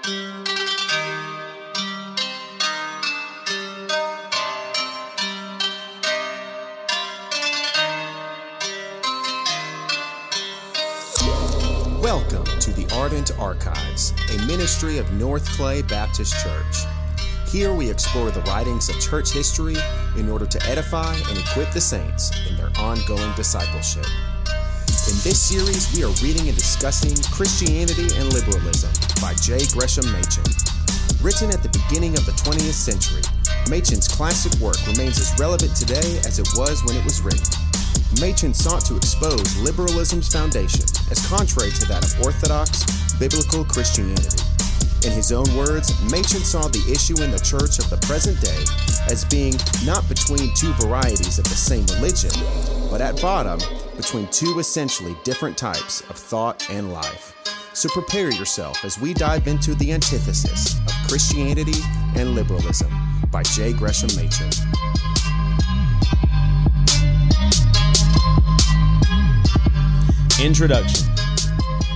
Welcome to the Ardent Archives, a ministry of North Clay Baptist Church. Here we explore the writings of church history in order to edify and equip the saints in their ongoing discipleship. In this series, we are reading and discussing Christianity and Liberalism by J. Gresham Machen. Written at the beginning of the 20th century, Machen's classic work remains as relevant today as it was when it was written. Machen sought to expose liberalism's foundation as contrary to that of orthodox, biblical Christianity. In his own words, Machen saw the issue in the church of the present day as being not between two varieties of the same religion, but at bottom, between two essentially different types of thought and life. So prepare yourself as we dive into the antithesis of Christianity and liberalism by J. Gresham Machen. Introduction.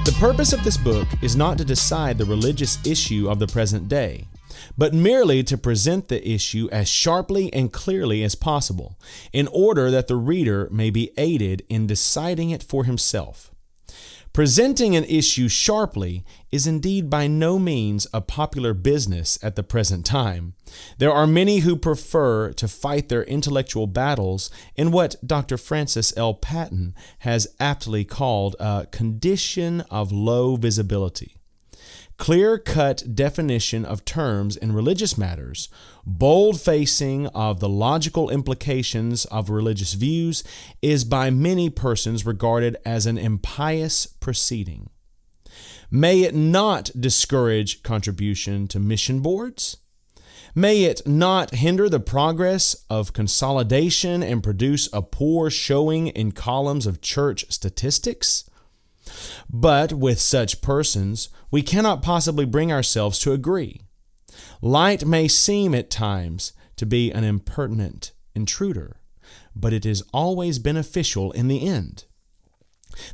The purpose of this book is not to decide the religious issue of the present day, but merely to present the issue as sharply and clearly as possible, in order that the reader may be aided in deciding it for himself. Presenting an issue sharply is indeed by no means a popular business at the present time. There are many who prefer to fight their intellectual battles in what Dr. Francis L. Patton has aptly called a condition of low visibility. Clear-cut definition of terms in religious matters, bold facing of the logical implications of religious views is by many persons regarded as an impious proceeding. May it not discourage contribution to mission boards? May it not hinder the progress of consolidation and produce a poor showing in columns of church statistics? But with such persons, we cannot possibly bring ourselves to agree. Light may seem at times to be an impertinent intruder, but it is always beneficial in the end.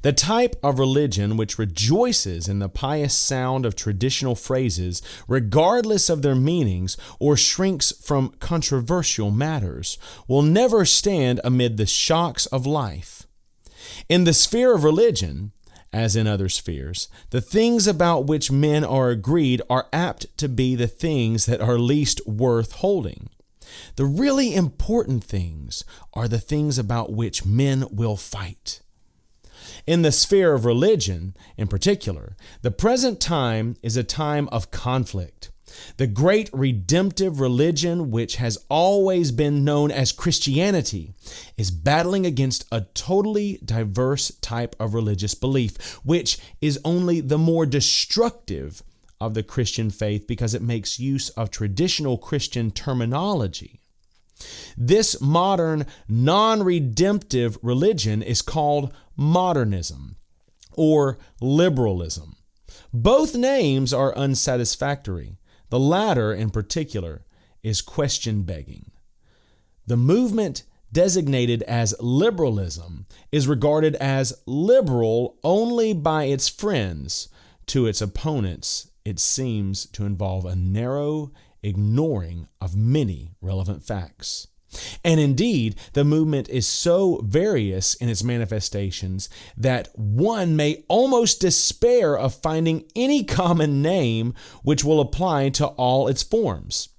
The type of religion which rejoices in the pious sound of traditional phrases, regardless of their meanings, or shrinks from controversial matters, will never stand amid the shocks of life. In the sphere of religion, as in other spheres, the things about which men are agreed are apt to be the things that are least worth holding. The really important things are the things about which men will fight. In the sphere of religion, in particular, the present time is a time of conflict. The great redemptive religion, which has always been known as Christianity, is battling against a totally diverse type of religious belief, which is only the more destructive of the Christian faith because it makes use of traditional Christian terminology. This modern, non-redemptive religion is called modernism or liberalism. Both names are unsatisfactory. The latter, in particular, is question-begging. The movement designated as liberalism is regarded as liberal only by its friends. To its opponents, it seems to involve a narrow ignoring of many relevant facts. And indeed, the movement is so various in its manifestations that one may almost despair of finding any common name which will apply to all its forms.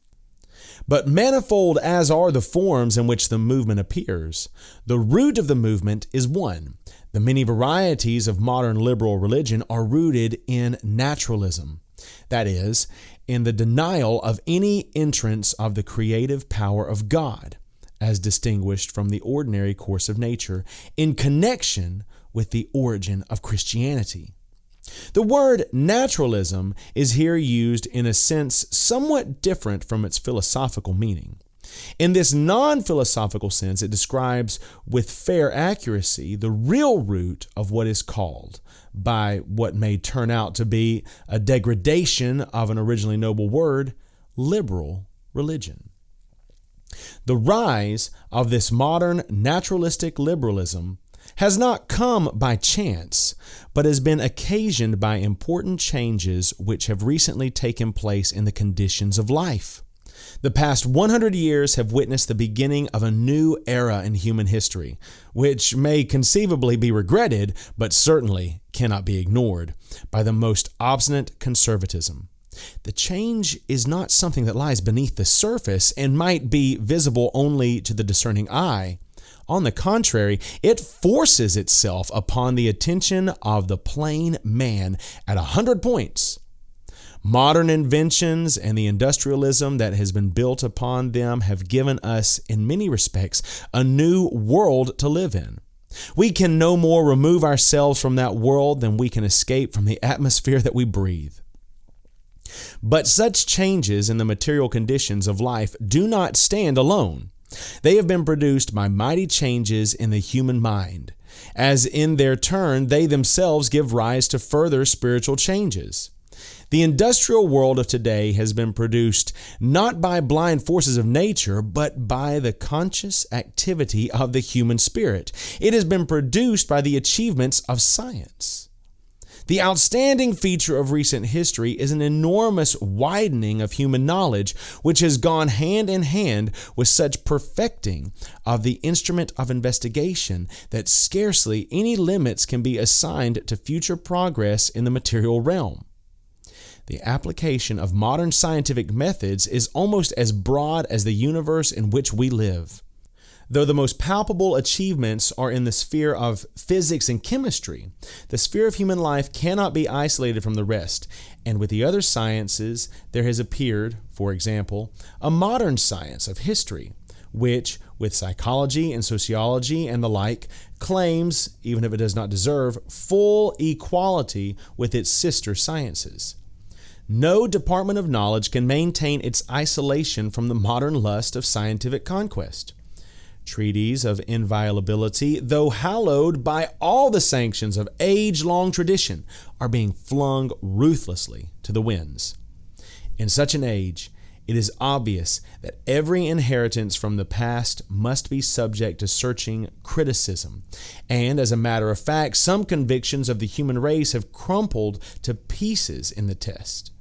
But manifold as are the forms in which the movement appears, the root of the movement is one. The many varieties of modern liberal religion are rooted in naturalism. That is, in the denial of any entrance of the creative power of God, as distinguished from the ordinary course of nature, in connection with the origin of Christianity. The word naturalism is here used in a sense somewhat different from its philosophical meaning. In this non-philosophical sense, it describes with fair accuracy the real root of what is called, by what may turn out to be a degradation of an originally noble word, liberal religion. The rise of this modern naturalistic liberalism has not come by chance, but has been occasioned by important changes which have recently taken place in the conditions of life. The past 100 years have witnessed the beginning of a new era in human history, which may conceivably be regretted, but certainly cannot be ignored, by the most obstinate conservatism. The change is not something that lies beneath the surface and might be visible only to the discerning eye. On the contrary, it forces itself upon the attention of the plain man at 100 points. Modern inventions and the industrialism that has been built upon them have given us, in many respects, a new world to live in. We can no more remove ourselves from that world than we can escape from the atmosphere that we breathe. But such changes in the material conditions of life do not stand alone. They have been produced by mighty changes in the human mind, as in their turn they themselves give rise to further spiritual changes. The industrial world of today has been produced not by blind forces of nature, but by the conscious activity of the human spirit. It has been produced by the achievements of science. The outstanding feature of recent history is an enormous widening of human knowledge, which has gone hand in hand with such perfecting of the instrument of investigation that scarcely any limits can be assigned to future progress in the material realm. The application of modern scientific methods is almost as broad as the universe in which we live. Though the most palpable achievements are in the sphere of physics and chemistry, the sphere of human life cannot be isolated from the rest, and with the other sciences there has appeared, for example, a modern science of history, which, with psychology and sociology and the like, claims, even if it does not deserve, full equality with its sister sciences. No department of knowledge can maintain its isolation from the modern lust of scientific conquest. Treaties of inviolability, though hallowed by all the sanctions of age-long tradition, are being flung ruthlessly to the winds. In such an age, it is obvious that every inheritance from the past must be subject to searching criticism, and as a matter of fact, some convictions of the human race have crumpled to pieces in the test.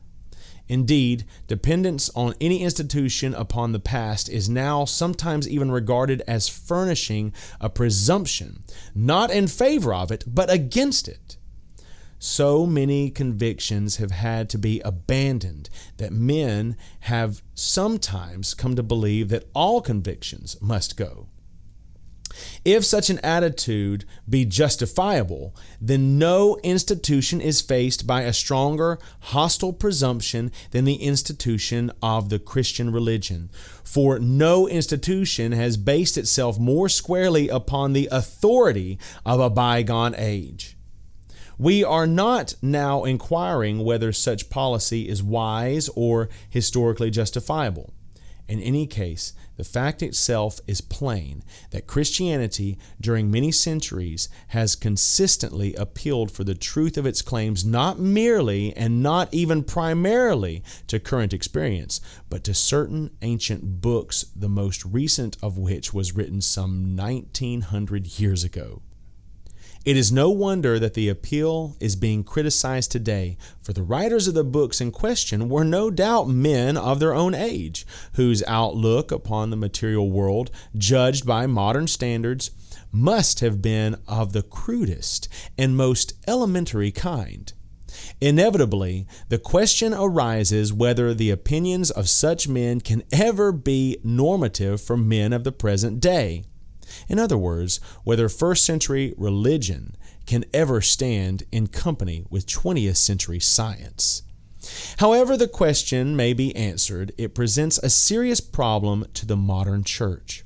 Indeed, dependence on any institution upon the past is now sometimes even regarded as furnishing a presumption, not in favor of it, but against it. So many convictions have had to be abandoned that men have sometimes come to believe that all convictions must go. If such an attitude be justifiable, then no institution is faced by a stronger hostile presumption than the institution of the Christian religion. For no institution has based itself more squarely upon the authority of a bygone age. We are not now inquiring whether such policy is wise or historically justifiable. In any case, the fact itself is plain that Christianity during many centuries has consistently appealed for the truth of its claims not merely and not even primarily to current experience, but to certain ancient books, the most recent of which was written some 1900 years ago. It is no wonder that the appeal is being criticized today, for the writers of the books in question were no doubt men of their own age, whose outlook upon the material world, judged by modern standards, must have been of the crudest and most elementary kind. Inevitably, the question arises whether the opinions of such men can ever be normative for men of the present day. In other words, whether first century religion can ever stand in company with 20th century science. However the question may be answered, it presents a serious problem to the modern church.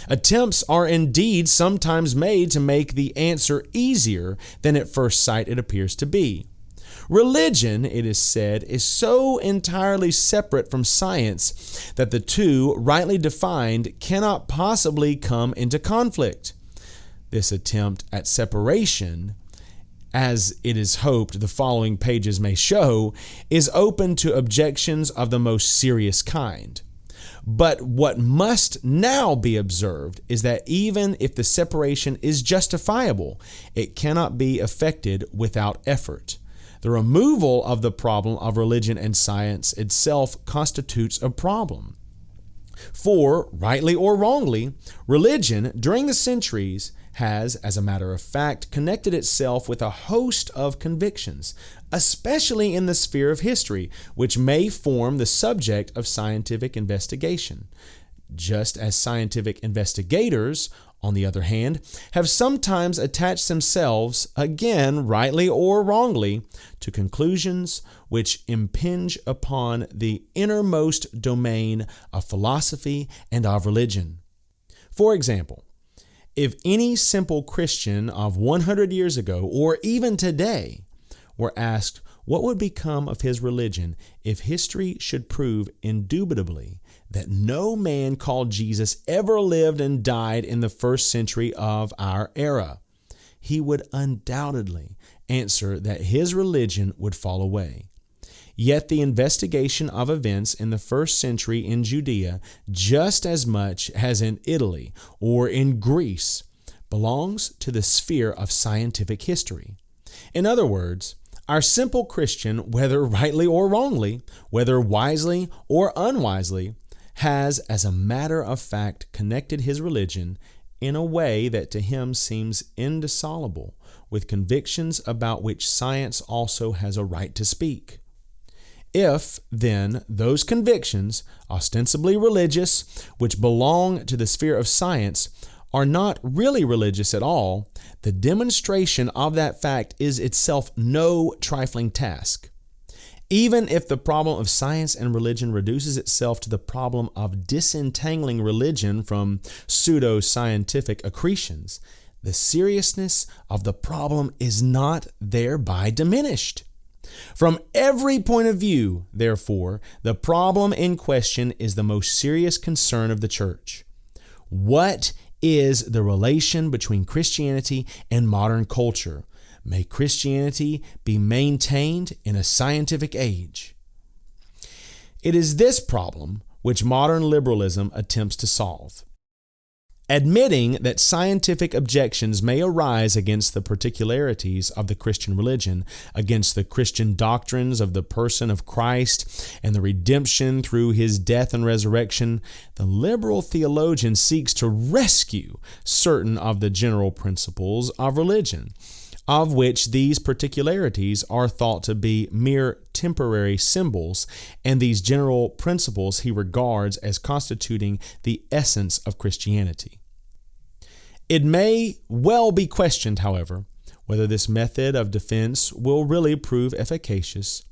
Attempts are indeed sometimes made to make the answer easier than at first sight it appears to be. Religion, it is said, is so entirely separate from science that the two, rightly defined, cannot possibly come into conflict. This attempt at separation, as it is hoped the following pages may show, is open to objections of the most serious kind. But what must now be observed is that even if the separation is justifiable, it cannot be effected without effort. The removal of the problem of religion and science itself constitutes a problem. For, rightly or wrongly, religion during the centuries has, as a matter of fact, connected itself with a host of convictions, especially in the sphere of history, which may form the subject of scientific investigation. Just as scientific investigators, on the other hand, have sometimes attached themselves, again, rightly or wrongly, to conclusions which impinge upon the innermost domain of philosophy and of religion. For example, if any simple Christian of 100 years ago, or even today, were asked what would become of his religion if history should prove indubitably that no man called Jesus ever lived and died in the first century of our era, he would undoubtedly answer that his religion would fall away. Yet the investigation of events in the first century in Judea, just as much as in Italy or in Greece, belongs to the sphere of scientific history. In other words, our simple Christian, whether rightly or wrongly, whether wisely or unwisely, has, as a matter of fact, connected his religion in a way that to him seems indissoluble with convictions about which science also has a right to speak. If, then, those convictions, ostensibly religious, which belong to the sphere of science, are not really religious at all, the demonstration of that fact is itself no trifling task. Even if the problem of science and religion reduces itself to the problem of disentangling religion from pseudo-scientific accretions, the seriousness of the problem is not thereby diminished. From every point of view, therefore, the problem in question is the most serious concern of the church. What is the relation between Christianity and modern culture? May Christianity be maintained in a scientific age? It is this problem which modern liberalism attempts to solve. Admitting that scientific objections may arise against the particularities of the Christian religion, against the Christian doctrines of the person of Christ and the redemption through his death and resurrection, the liberal theologian seeks to rescue certain of the general principles of religion, of which these particularities are thought to be mere temporary symbols, and these general principles he regards as constituting the essence of Christianity. It may well be questioned, however, whether this method of defense will really prove efficacious,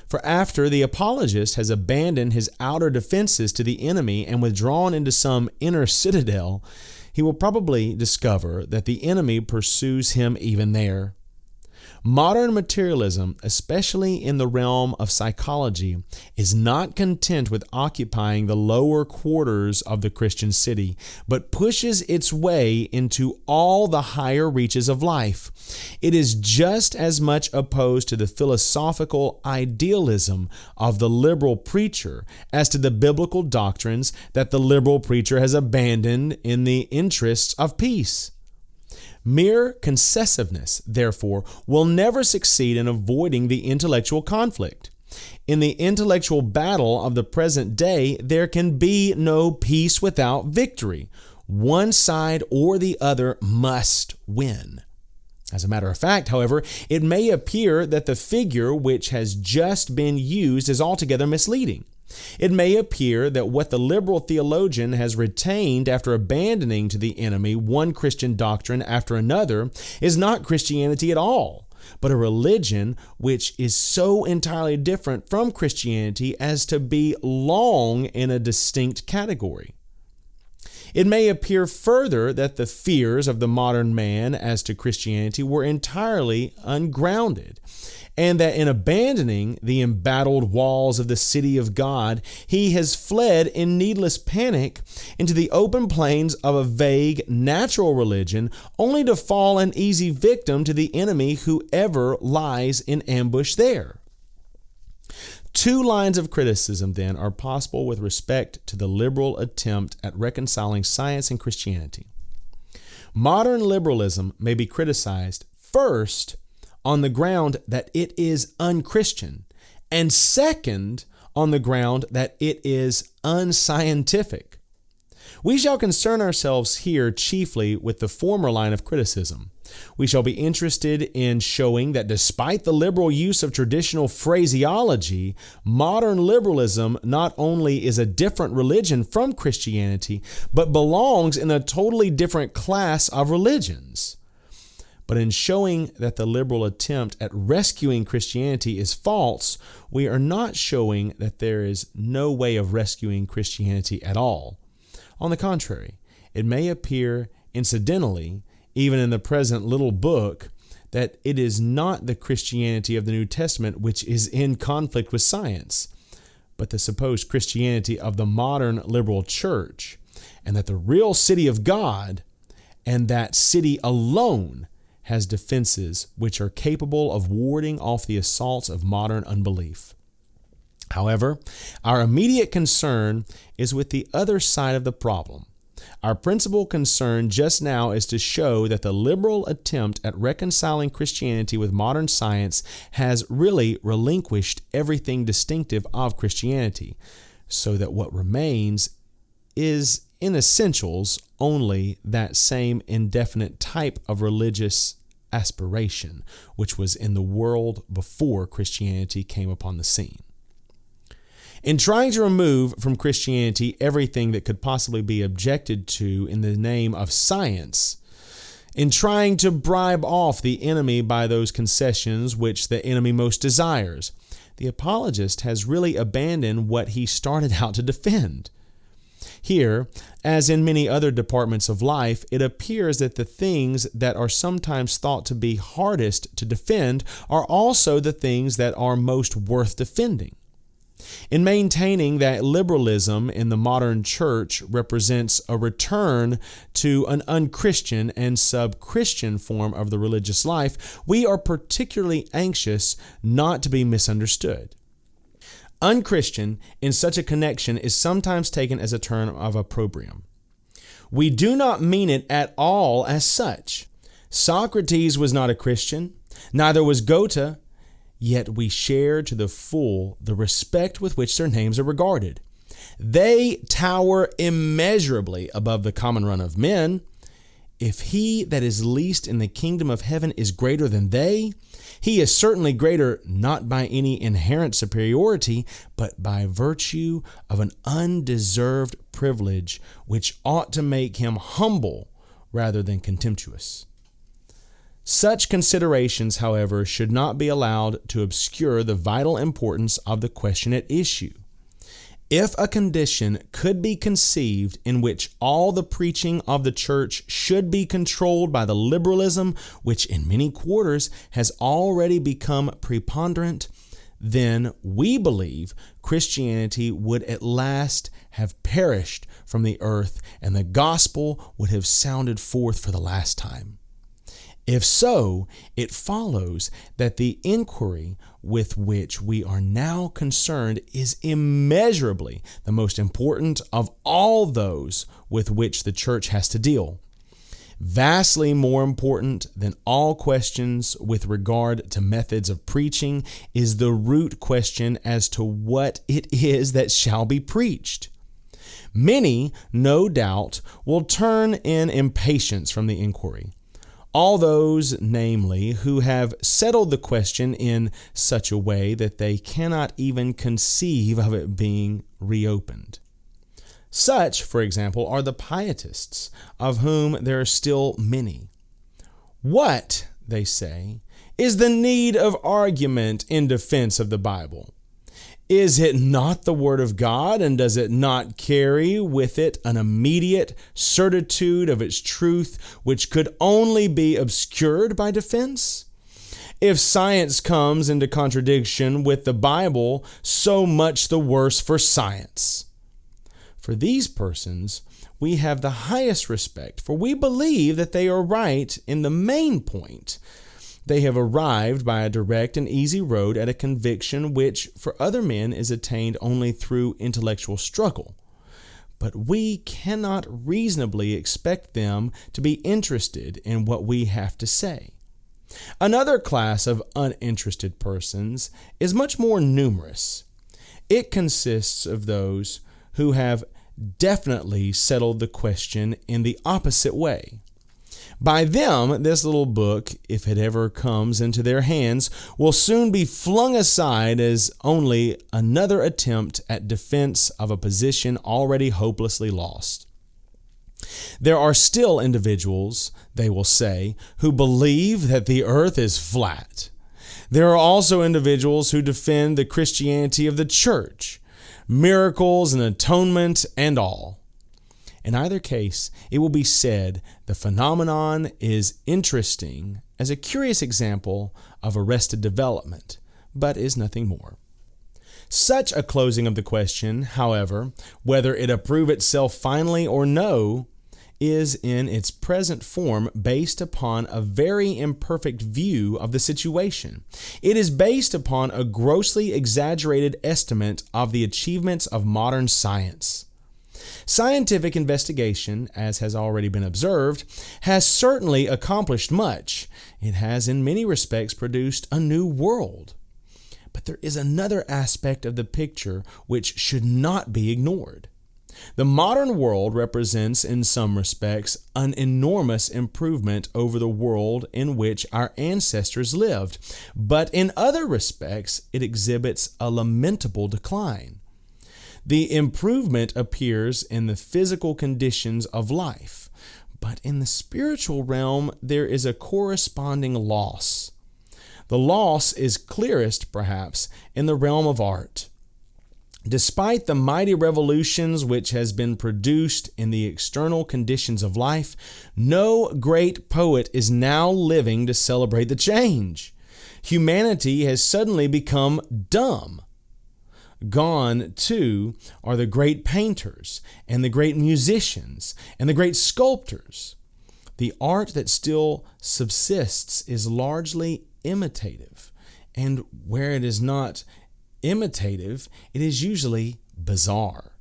for after the apologist has abandoned his outer defenses to the enemy and withdrawn into some inner citadel, he will probably discover that the enemy pursues him even there. Modern materialism, especially in the realm of psychology, is not content with occupying the lower quarters of the Christian city, but pushes its way into all the higher reaches of life. It is just as much opposed to the philosophical idealism of the liberal preacher as to the biblical doctrines that the liberal preacher has abandoned in the interests of peace. Mere concessiveness, therefore, will never succeed in avoiding the intellectual conflict. In the intellectual battle of the present day, there can be no peace without victory. One side or the other must win. As a matter of fact, however, it may appear that the figure which has just been used is altogether misleading. It may appear that what the liberal theologian has retained after abandoning to the enemy one Christian doctrine after another is not Christianity at all, but a religion which is so entirely different from Christianity as to belong in a distinct category. It may appear further that the fears of the modern man as to Christianity were entirely ungrounded, and that in abandoning the embattled walls of the city of God, he has fled in needless panic into the open plains of a vague, natural religion, only to fall an easy victim to the enemy who ever lies in ambush there. Two lines of criticism, then, are possible with respect to the liberal attempt at reconciling science and Christianity. Modern liberalism may be criticized first on the ground that it is unchristian, and second on the ground that it is unscientific. We shall concern ourselves here chiefly with the former line of criticism. We shall be interested in showing that despite the liberal use of traditional phraseology, modern liberalism not only is a different religion from Christianity, but belongs in a totally different class of religions. But in showing that the liberal attempt at rescuing Christianity is false, we are not showing that there is no way of rescuing Christianity at all. On the contrary, it may appear incidentally, even in the present little book, that it is not the Christianity of the New Testament which is in conflict with science, but the supposed Christianity of the modern liberal church, and that the real city of God, and that city alone, has defenses which are capable of warding off the assaults of modern unbelief. However, our immediate concern is with the other side of the problem. Our principal concern just now is to show that the liberal attempt at reconciling Christianity with modern science has really relinquished everything distinctive of Christianity, so that what remains is, in essentials, only that same indefinite type of religious aspiration which was in the world before Christianity came upon the scene. In trying to remove from Christianity everything that could possibly be objected to in the name of science, in trying to bribe off the enemy by those concessions which the enemy most desires, the apologist has really abandoned what he started out to defend. Here, as in many other departments of life, it appears that the things that are sometimes thought to be hardest to defend are also the things that are most worth defending. In maintaining that liberalism in the modern church represents a return to an unchristian and sub-Christian form of the religious life, we are particularly anxious not to be misunderstood. Unchristian in such a connection is sometimes taken as a term of opprobrium. We do not mean it at all as such. Socrates was not a Christian, neither was Goethe, yet we share to the full the respect with which their names are regarded. They tower immeasurably above the common run of men. If he that is least in the kingdom of heaven is greater than they, he is certainly greater not by any inherent superiority, but by virtue of an undeserved privilege which ought to make him humble rather than contemptuous. Such considerations, however, should not be allowed to obscure the vital importance of the question at issue. If a condition could be conceived in which all the preaching of the church should be controlled by the liberalism which in many quarters has already become preponderant, then we believe Christianity would at last have perished from the earth and the gospel would have sounded forth for the last time. If so, it follows that the inquiry with which we are now concerned is immeasurably the most important of all those with which the church has to deal. Vastly more important than all questions with regard to methods of preaching is the root question as to what it is that shall be preached. Many, no doubt, will turn in impatience from the inquiry. All those, namely, who have settled the question in such a way that they cannot even conceive of it being reopened. Such, for example, are the pietists, of whom there are still many. What, they say, is the need of argument in defense of the Bible? Is it not the Word of God, and does it not carry with it an immediate certitude of its truth which could only be obscured by defense? If science comes into contradiction with the Bible, so much the worse for science. For these persons, we have the highest respect, for we believe that they are right in the main point, They have arrived by a direct and easy road at a conviction which, for other men, is attained only through intellectual struggle. But we cannot reasonably expect them to be interested in what we have to say. Another class of uninterested persons is much more numerous. It consists of those who have definitely settled the question in the opposite way. By them, this little book, if it ever comes into their hands, will soon be flung aside as only another attempt at defense of a position already hopelessly lost. There are still individuals, they will say, who believe that the earth is flat. There are also individuals who defend the Christianity of the church, miracles and atonement and all. In either case, it will be said the phenomenon is interesting as a curious example of arrested development, but is nothing more. Such a closing of the question, however, whether it approve itself finally or no, is in its present form based upon a very imperfect view of the situation. It is based upon a grossly exaggerated estimate of the achievements of modern science. Scientific investigation, as has already been observed, has certainly accomplished much. It has in many respects produced a new world. But there is another aspect of the picture which should not be ignored. The modern world represents, in some respects, an enormous improvement over the world in which our ancestors lived, but in other respects, it exhibits a lamentable decline. The improvement appears in the physical conditions of life, but in the spiritual realm, there is a corresponding loss. The loss is clearest, perhaps, in the realm of art. Despite the mighty revolutions which has been produced in the external conditions of life, no great poet is now living to celebrate the change. Humanity has suddenly become dumb. Gone, too, are the great painters and the great musicians and the great sculptors. The art that still subsists is largely imitative, and where it is not imitative, it is usually bizarre.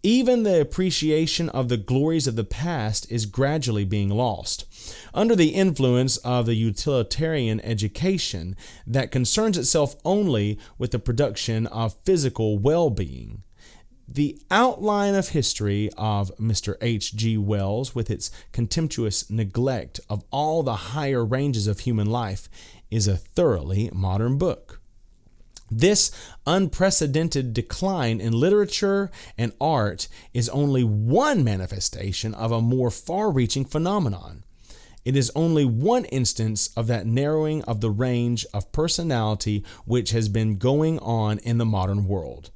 Even the appreciation of the glories of the past is gradually being lost. Under the influence of the utilitarian education that concerns itself only with the production of physical well-being, the outline of history of Mr. H.G. Wells, with its contemptuous neglect of all the higher ranges of human life, is a thoroughly modern book. This unprecedented decline in literature and art is only one manifestation of a more far-reaching phenomenon. It is only one instance of that narrowing of the range of personality which has been going on in the modern world.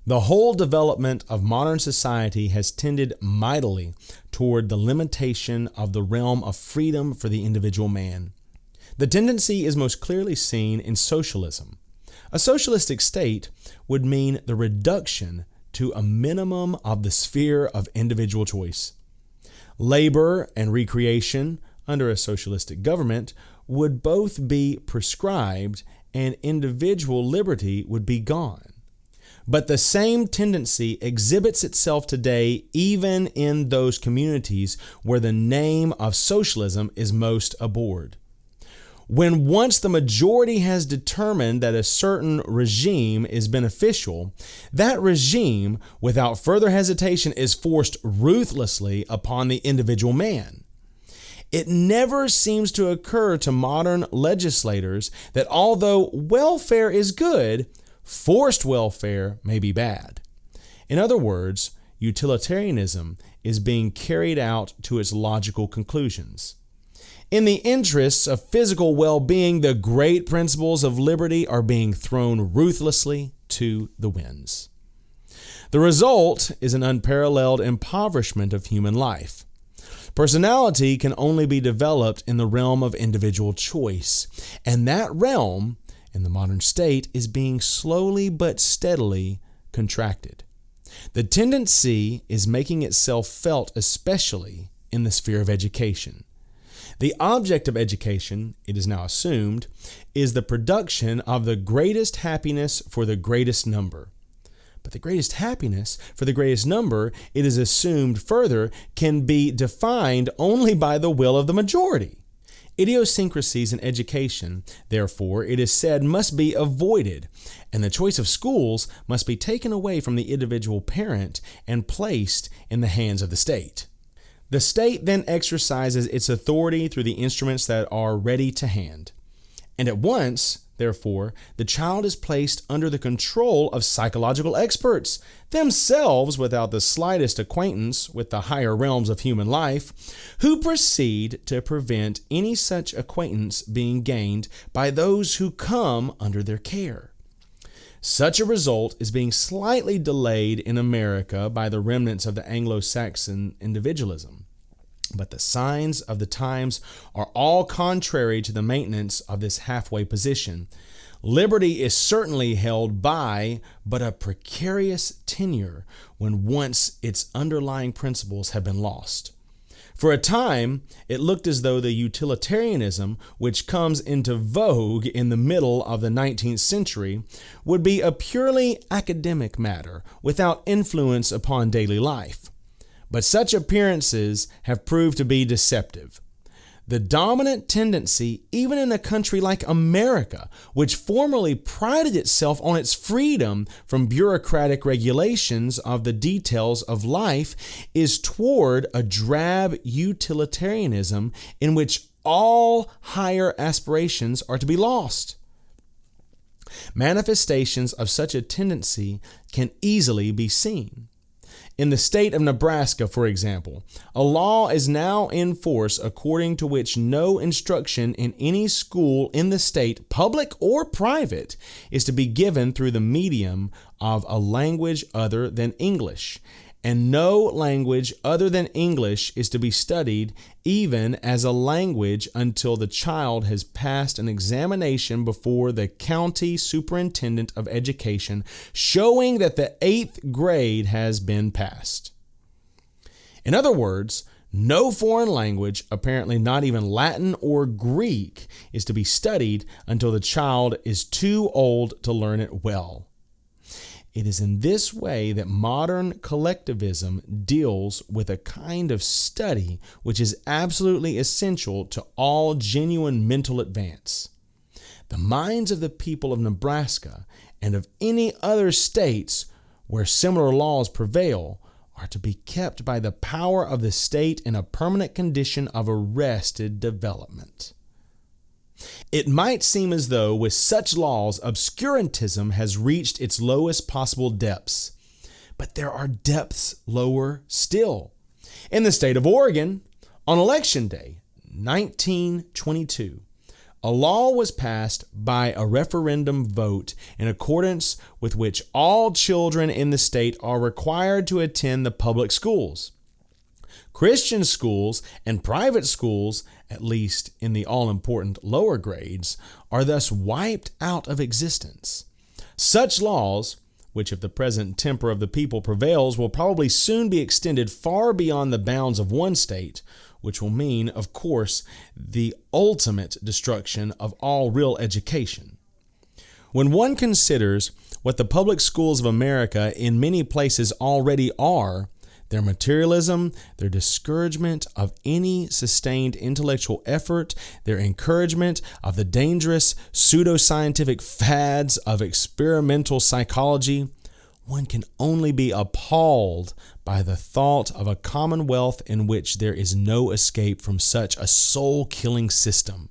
The whole development of modern society has tended mightily toward the limitation of the realm of freedom for the individual man. The tendency is most clearly seen in socialism. A socialistic state would mean the reduction to a minimum of the sphere of individual choice. Labor and recreation under a socialistic government would both be prescribed, and individual liberty would be gone. But the same tendency exhibits itself today even in those communities where the name of socialism is most abhorred. When once the majority has determined that a certain regime is beneficial, that regime, without further hesitation, is forced ruthlessly upon the individual man. It never seems to occur to modern legislators that although welfare is good, forced welfare may be bad. In other words, utilitarianism is being carried out to its logical conclusions. In the interests of physical well-being, the great principles of liberty are being thrown ruthlessly to the winds. The result is an unparalleled impoverishment of human life. Personality can only be developed in the realm of individual choice, and that realm, in the modern state, is being slowly but steadily contracted. The tendency is making itself felt especially in the sphere of education. The object of education, it is now assumed, is the production of the greatest happiness for the greatest number. But the greatest happiness for the greatest number, it is assumed further, can be defined only by the will of the majority. Idiosyncrasies in education, therefore, it is said, must be avoided, and the choice of schools must be taken away from the individual parent and placed in the hands of the state. The state then exercises its authority through the instruments that are ready to hand. And at once, therefore, the child is placed under the control of psychological experts, themselves without the slightest acquaintance with the higher realms of human life, who proceed to prevent any such acquaintance being gained by those who come under their care. Such a result is being slightly delayed in America by the remnants of the Anglo-Saxon individualism. But the signs of the times are all contrary to the maintenance of this halfway position. Liberty is certainly held by but a precarious tenure when once its underlying principles have been lost. For a time, it looked as though the utilitarianism which comes into vogue in the middle of the 19th century would be a purely academic matter without influence upon daily life. But such appearances have proved to be deceptive. The dominant tendency, even in a country like America, which formerly prided itself on its freedom from bureaucratic regulations of the details of life, is toward a drab utilitarianism in which all higher aspirations are to be lost. Manifestations of such a tendency can easily be seen. In the state of Nebraska, for example, a law is now in force according to which no instruction in any school in the state, public or private, is to be given through the medium of a language other than English. And no language other than English is to be studied even as a language until the child has passed an examination before the county superintendent of education showing that the 8th grade has been passed. In other words, no foreign language, apparently not even Latin or Greek, is to be studied until the child is too old to learn it well. It is in this way that modern collectivism deals with a kind of study which is absolutely essential to all genuine mental advance. The minds of the people of Nebraska and of any other states where similar laws prevail are to be kept by the power of the state in a permanent condition of arrested development. It might seem as though with such laws, obscurantism has reached its lowest possible depths. But there are depths lower still. In the state of Oregon, on Election Day, 1922, a law was passed by a referendum vote in accordance with which all children in the state are required to attend the public schools. Christian schools and private schools, at least in the all-important lower grades, are thus wiped out of existence. Such laws, which if the present temper of the people prevails, will probably soon be extended far beyond the bounds of one state, which will mean, of course, the ultimate destruction of all real education. When one considers what the public schools of America in many places already are, their materialism, their discouragement of any sustained intellectual effort, their encouragement of the dangerous pseudoscientific fads of experimental psychology, one can only be appalled by the thought of a commonwealth in which there is no escape from such a soul-killing system.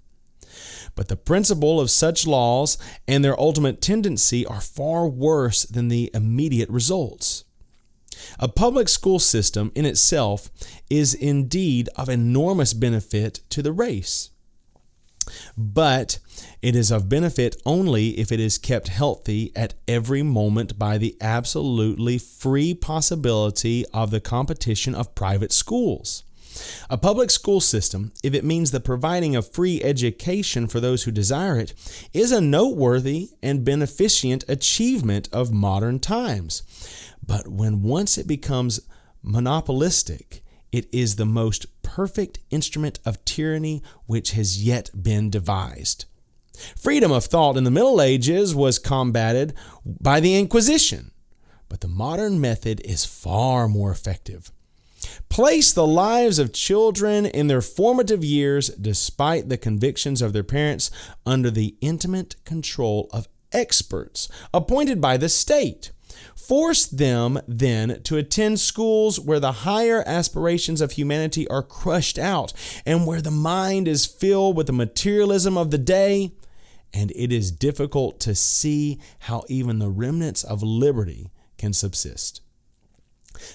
But the principle of such laws and their ultimate tendency are far worse than the immediate results. A public school system in itself is indeed of enormous benefit to the race. But it is of benefit only if it is kept healthy at every moment by the absolutely free possibility of the competition of private schools. A public school system, if it means the providing of free education for those who desire it, is a noteworthy and beneficent achievement of modern times. But when once it becomes monopolistic, it is the most perfect instrument of tyranny which has yet been devised. Freedom of thought in the Middle Ages was combated by the Inquisition, but the modern method is far more effective. Place the lives of children in their formative years, despite the convictions of their parents, under the intimate control of experts appointed by the state. Force them then to attend schools where the higher aspirations of humanity are crushed out and where the mind is filled with the materialism of the day, and it is difficult to see how even the remnants of liberty can subsist.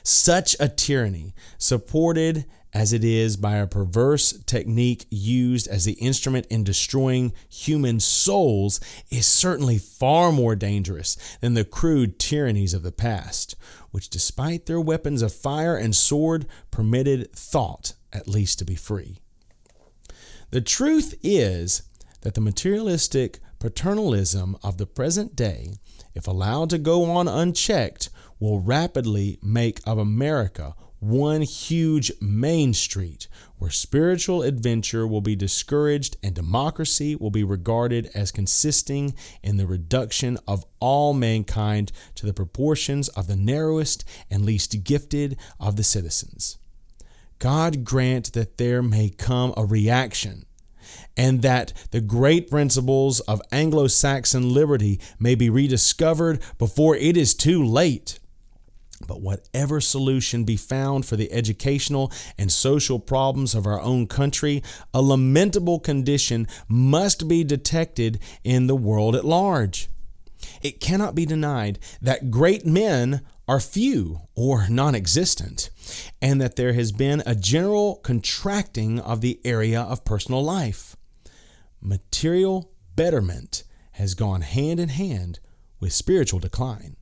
Such a tyranny, supported as it is by a perverse technique used as the instrument in destroying human souls, is certainly far more dangerous than the crude tyrannies of the past, which, despite their weapons of fire and sword, permitted thought at least to be free. The truth is that the materialistic paternalism of the present day, if allowed to go on unchecked, will rapidly make of America one huge main street where spiritual adventure will be discouraged and democracy will be regarded as consisting in the reduction of all mankind to the proportions of the narrowest and least gifted of the citizens. God grant that there may come a reaction, and that the great principles of Anglo-Saxon liberty may be rediscovered before it is too late. But whatever solution be found for the educational and social problems of our own country, a lamentable condition must be detected in the world at large. It cannot be denied that great men are few or non-existent, and that there has been a general contracting of the area of personal life. Material betterment has gone hand in hand with spiritual decline.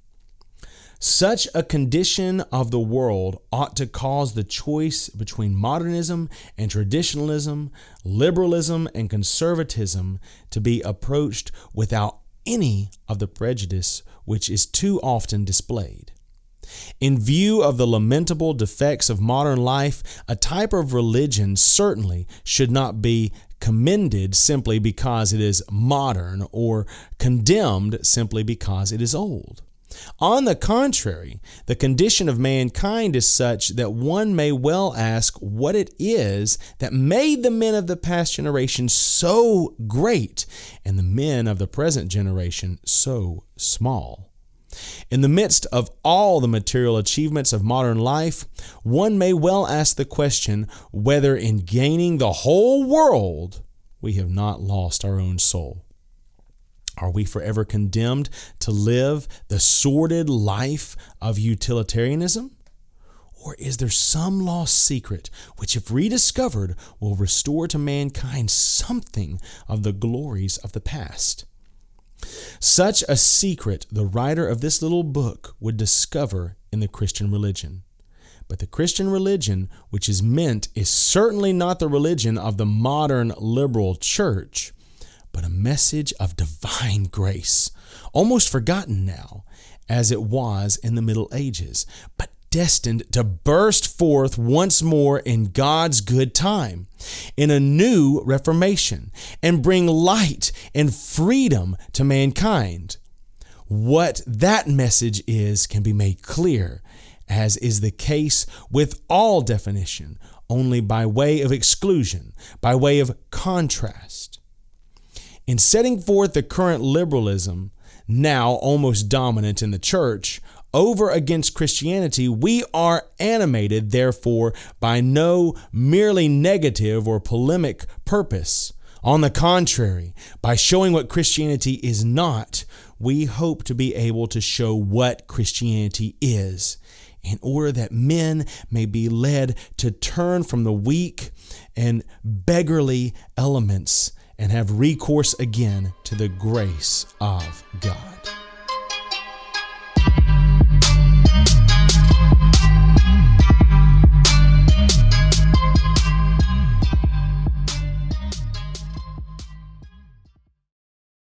Such a condition of the world ought to cause the choice between modernism and traditionalism, liberalism and conservatism to be approached without any of the prejudice which is too often displayed. In view of the lamentable defects of modern life, a type of religion certainly should not be commended simply because it is modern or condemned simply because it is old. On the contrary, the condition of mankind is such that one may well ask what it is that made the men of the past generation so great and the men of the present generation so small. In the midst of all the material achievements of modern life, one may well ask the question whether in gaining the whole world we have not lost our own soul. Are we forever condemned to live the sordid life of utilitarianism? Or is there some lost secret which, if rediscovered, will restore to mankind something of the glories of the past? Such a secret the writer of this little book would discover in the Christian religion. But the Christian religion which is meant is certainly not the religion of the modern liberal church, but a message of divine grace, almost forgotten now, as it was in the Middle Ages, but destined to burst forth once more in God's good time, in a new reformation, and bring light and freedom to mankind. What that message is can be made clear, as is the case with all definition, only by way of exclusion, by way of contrast. In setting forth the current liberalism, now almost dominant in the church, over against Christianity, we are animated, therefore, by no merely negative or polemic purpose. On the contrary, by showing what Christianity is not, we hope to be able to show what Christianity is, in order that men may be led to turn from the weak and beggarly elements and have recourse again to the grace of God.